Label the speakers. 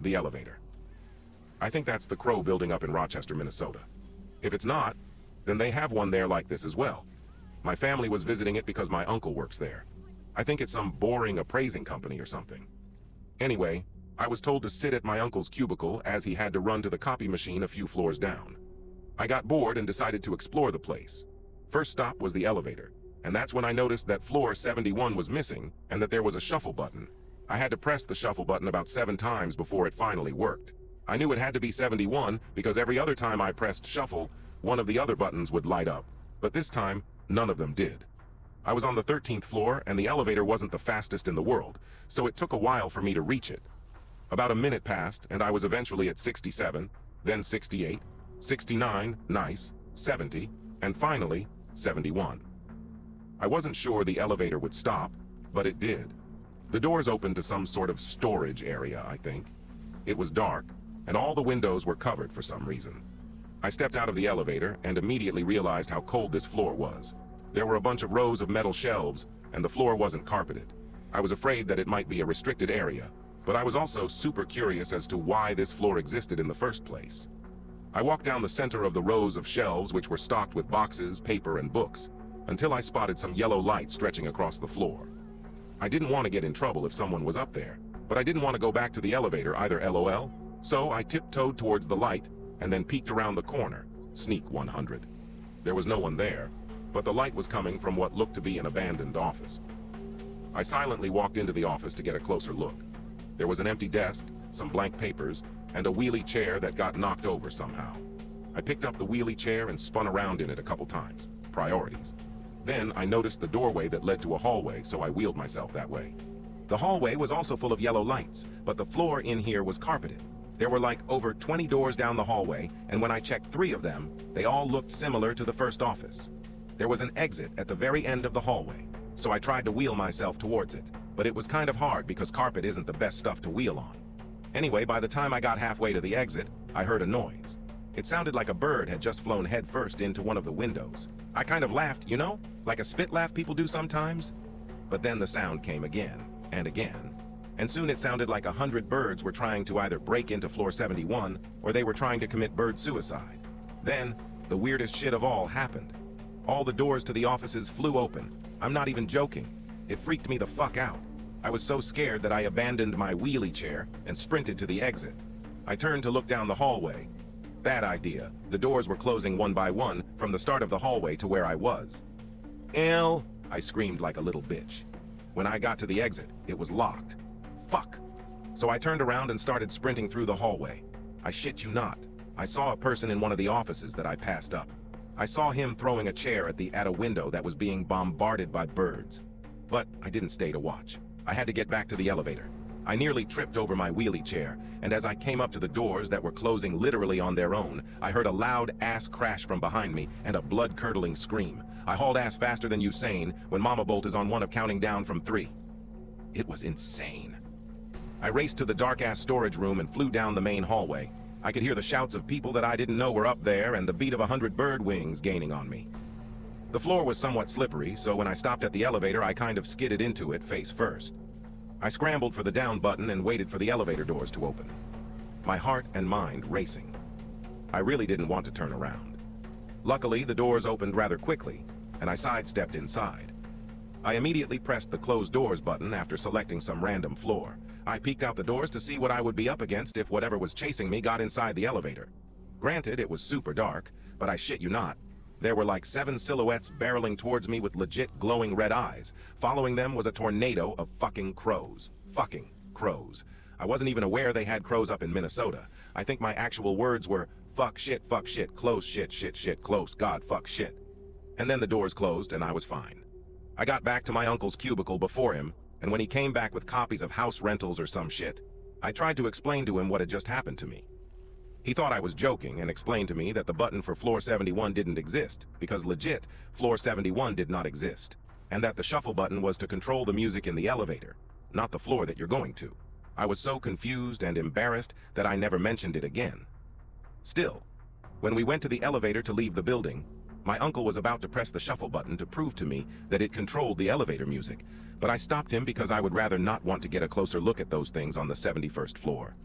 Speaker 1: The elevator. I think that's the Crow building up in Rochester, Minnesota. If it's not, then they have one there like this as well. My family was visiting it because my uncle works there. I think it's some boring appraising company or something. Anyway, I was told to sit at my uncle's cubicle as he had to run to the copy machine a few floors down. I got bored and decided to explore the place. First stop was the elevator, and that's when I noticed that floor 71 was missing and that there was a shuffle button. I had to press the shuffle button about 7 times before it finally worked. I knew it had to be 71 because every other time I pressed shuffle, one of the other buttons would light up, but this time, none of them did. I was on the 13th floor and the elevator wasn't the fastest in the world, so it took a while for me to reach it. About a minute passed and I was eventually at 67, then 68, 69, nice, 70, and finally, 71. I wasn't sure the elevator would stop, but it did. The doors opened to some sort of storage area, I think. It was dark, and all the windows were covered for some reason. I stepped out of the elevator and immediately realized how cold this floor was. There were a bunch of rows of metal shelves, and the floor wasn't carpeted. I was afraid that it might be a restricted area, but I was also super curious as to why this floor existed in the first place. I walked down the center of the rows of shelves which were stocked with boxes, paper, and books, until I spotted some yellow light stretching across the floor. I didn't want to get in trouble if someone was up there, but I didn't want to go back to the elevator either, LOL, so I tiptoed towards the light and then peeked around the corner, sneak 100. There was no one there, but the light was coming from what looked to be an abandoned office. I silently walked into the office to get a closer look. There was an empty desk, some blank papers, and a wheelie chair that got knocked over somehow. I picked up the wheelie chair and spun around in it a couple times. Priorities. Then I noticed the doorway that led to a hallway, so I wheeled myself that way. The hallway was also full of yellow lights, but the floor in here was carpeted. There were like over 20 doors down the hallway, and when I checked 3 of them, they all looked similar to the first office. There was an exit at the very end of the hallway, so I tried to wheel myself towards it, but it was kind of hard because carpet isn't the best stuff to wheel on. Anyway, by the time I got halfway to the exit, I heard a noise. It sounded like a bird had just flown headfirst into one of the windows. I kind of laughed, you know, like a spit laugh people do sometimes. But then the sound came again, and again, and soon it sounded like 100 birds were trying to either break into floor 71 or they were trying to commit bird suicide. Then, the weirdest shit of all happened. All the doors to the offices flew open. I'm not even joking. It freaked me the fuck out. I was so scared that I abandoned my wheelie chair and sprinted to the exit. I turned to look down the hallway. Bad idea. The doors were closing one by one from the start of the hallway to where I was. "Ew," I screamed like a little bitch. When I got to the exit, it was locked. Fuck. So I turned around and started sprinting through the hallway. I shit you not. I saw a person in one of the offices that I passed up. I saw him throwing a chair at a window that was being bombarded by birds. But I didn't stay to watch. I had to get back to the elevator. I nearly tripped over my wheelie chair, and as I came up to the doors that were closing literally on their own, I heard a loud ass crash from behind me and a blood-curdling scream. I hauled ass faster than Usain when Mama Bolt is on one of counting down from 3. It was insane. I raced to the dark-ass storage room and flew down the main hallway. I could hear the shouts of people that I didn't know were up there and the beat of 100 bird wings gaining on me. The floor was somewhat slippery, so when I stopped at the elevator, I kind of skidded into it face first. I scrambled for the down button and waited for the elevator doors to open, my heart and mind racing. I really didn't want to turn around. Luckily, the doors opened rather quickly, and I sidestepped inside. I immediately pressed the close doors button after selecting some random floor. I peeked out the doors to see what I would be up against if whatever was chasing me got inside the elevator. Granted, it was super dark, but I shit you not. There were like 7 silhouettes barreling towards me with legit glowing red eyes. Following them was a tornado of fucking crows. Fucking crows. I wasn't even aware they had crows up in Minnesota. I think my actual words were, fuck shit, close shit, shit, shit, close, God, fuck shit. And then the doors closed and I was fine. I got back to my uncle's cubicle before him, and when he came back with copies of house rentals or some shit, I tried to explain to him what had just happened to me. He thought I was joking and explained to me that the button for floor 71 didn't exist, because legit, floor 71 did not exist, and that the shuffle button was to control the music in the elevator, not the floor that you're going to. I was so confused and embarrassed that I never mentioned it again. Still, when we went to the elevator to leave the building, my uncle was about to press the shuffle button to prove to me that it controlled the elevator music, but I stopped him because I would rather not want to get a closer look at those things on the 71st floor.